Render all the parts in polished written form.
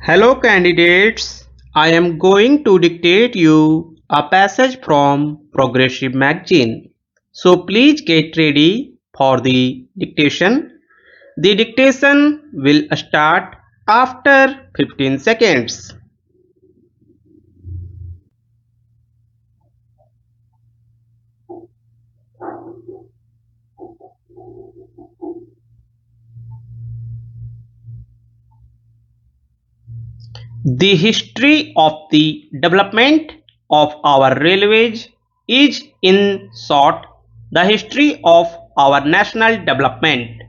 Hello candidates, I am going to dictate you a passage from Progressive magazine. So please get ready for the dictation. The dictation will start after 15 seconds. The history of the development of our railways is, in short, the history of our national development.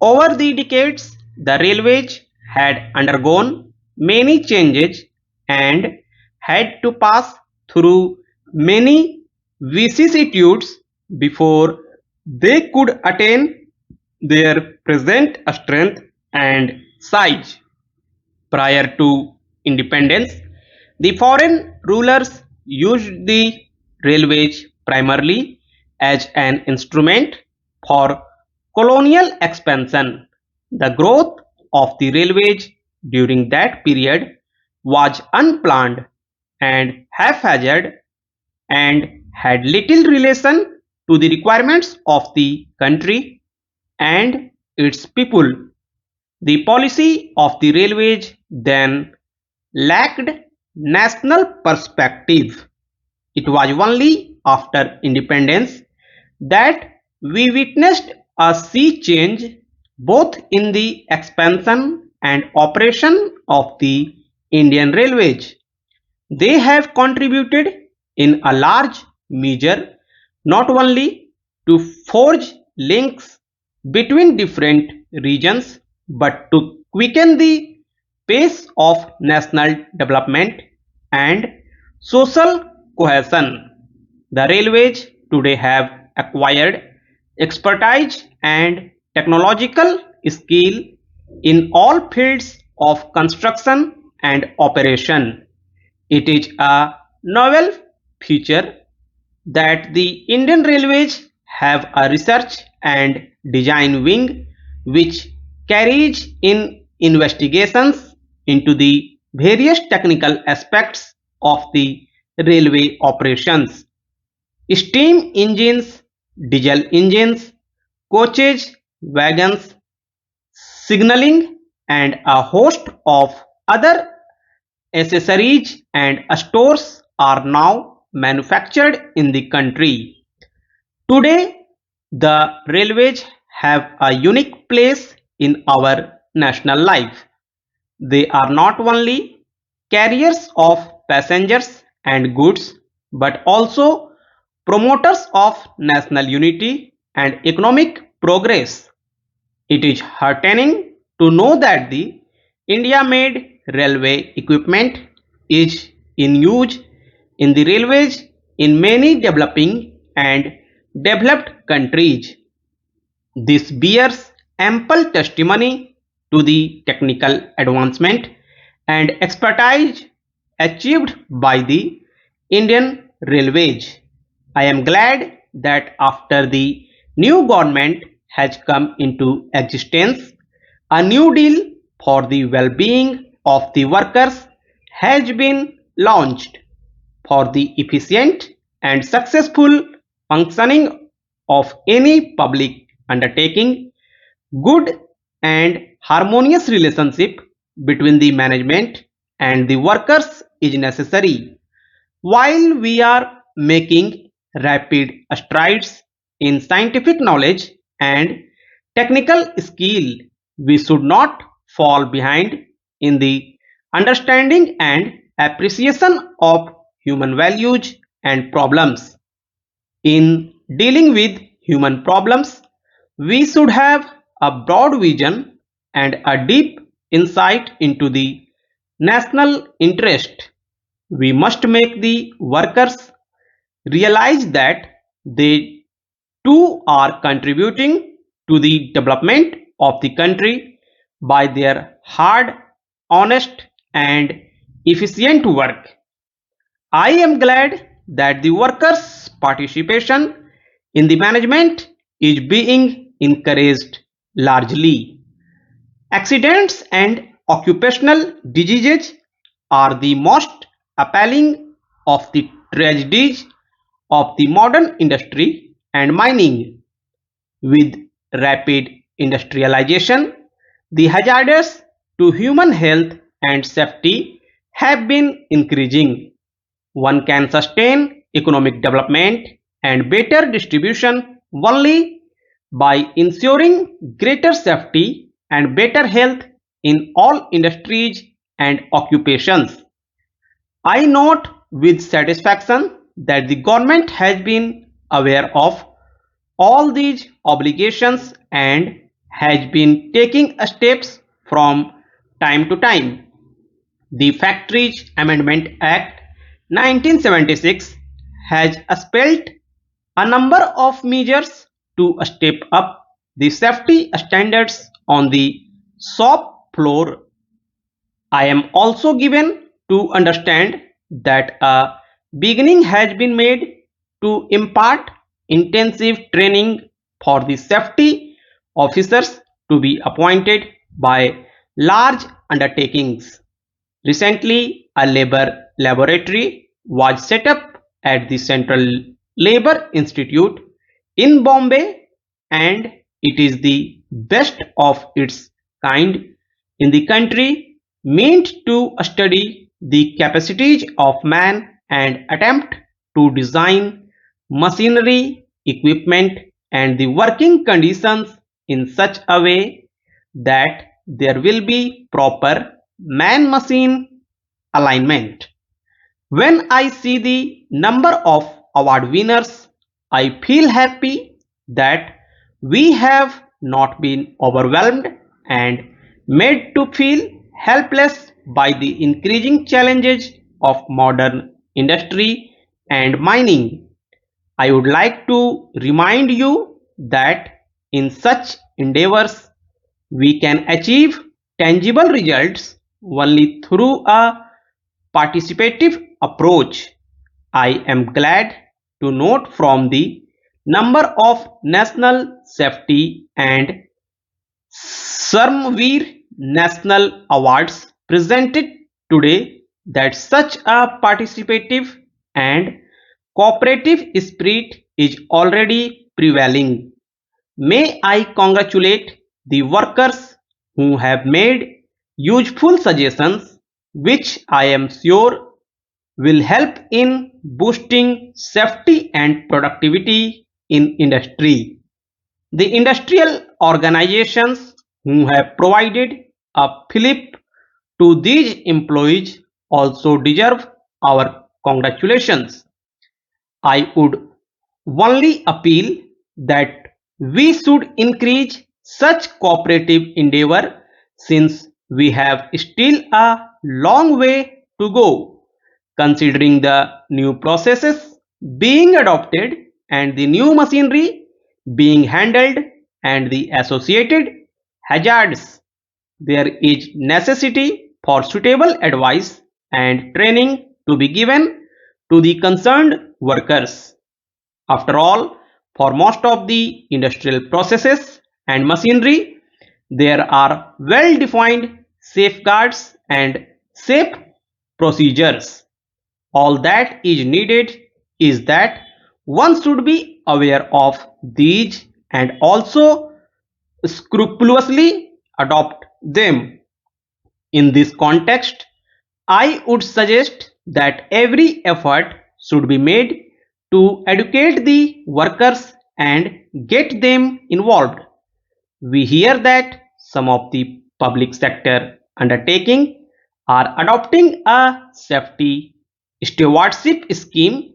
Over the decades, the railways had undergone many changes and had to pass through many vicissitudes before they could attain their present strength and size. Prior to independence, the foreign rulers used the railways primarily as an instrument for colonial expansion. The growth of the railways during that period was unplanned and haphazard and had little relation to the requirements of the country and its people. The policy of the railways then lacked national perspective. It was only after independence that we witnessed a sea change both in the expansion and operation of the Indian railways. They have contributed in a large measure not only to forge links between different regions but to quicken the pace of national development and social cohesion. The railways today have acquired expertise and technological skill in all fields of construction and operation. It is a novel feature that the Indian Railways have a research and design wing which carries in investigations into the various technical aspects of the railway operations. Steam engines, diesel engines, coaches, wagons, signaling, and a host of other accessories and stores are now manufactured in the country. Today, the railways have a unique place in our national life. They are not only carriers of passengers and goods but also promoters of national unity and economic progress. It is heartening to know that the India-made railway equipment is in use in the railways in many developing and developed countries. This bears ample testimony to the technical advancement and expertise achieved by the Indian Railways. I am glad that after the new government has come into existence, a new deal for the well-being of the workers has been launched for the efficient and successful functioning of any public undertaking. Good and harmonious relationship between the management and the workers is necessary. While we are making rapid strides in scientific knowledge and technical skill, we should not fall behind in the understanding and appreciation of human values and problems. In dealing with human problems, we should have a broad vision and a deep insight into the national interest. We must make the workers realize that they too are contributing to the development of the country by their hard, honest, and efficient work. I am glad that the workers' participation in the management is being encouraged largely. Accidents and occupational diseases are the most appalling of the tragedies of the modern industry and mining. With rapid industrialization, the hazards to human health and safety have been increasing. One can sustain economic development and better distribution only by ensuring greater safety and better health in all industries and occupations. I note with satisfaction that the government has been aware of all these obligations and has been taking steps from time to time. The Factories Amendment Act 1976 has spelled a number of measures to step up the safety standards on the shop floor. I am also given to understand that a beginning has been made to impart intensive training for the safety officers to be appointed by large undertakings. Recently, a labor laboratory was set up at the Central Labour Institute in Bombay, and it is the best of its kind in the country, meant to study the capacities of man and attempt to design machinery, equipment, and the working conditions in such a way that there will be proper man machine alignment. When I see the number of award winners, I feel happy that we have not been overwhelmed and made to feel helpless by the increasing challenges of modern industry and mining. I would like to remind you that in such endeavors we can achieve tangible results only through a participative approach. I am glad to note from the number of national safety and Sarmveer national awards presented today that such a participative and cooperative spirit is already prevailing. May I congratulate the workers who have made useful suggestions which I am sure will help in boosting safety and productivity in industry. The industrial organizations who have provided a fillip to these employees also deserve our congratulations. I would only appeal that we should encourage such cooperative endeavor since we have still a long way to go, considering the new processes being adopted and the new machinery being handled and the associated hazards. There is necessity for suitable advice and training to be given to the concerned workers. After all, for most of the industrial processes and machinery, there are well defined safeguards and safe procedures. All that is needed is that one should be aware of these and also scrupulously adopt them. In this context, I would suggest that every effort should be made to educate the workers and get them involved. We hear that some of the public sector undertaking are adopting a safety stewardship scheme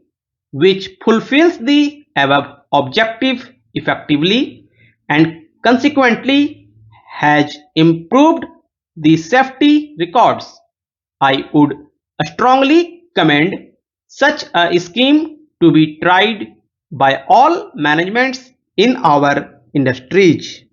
which fulfills the above objective effectively and consequently has improved the safety records. I would strongly commend such a scheme to be tried by all managements in our industries.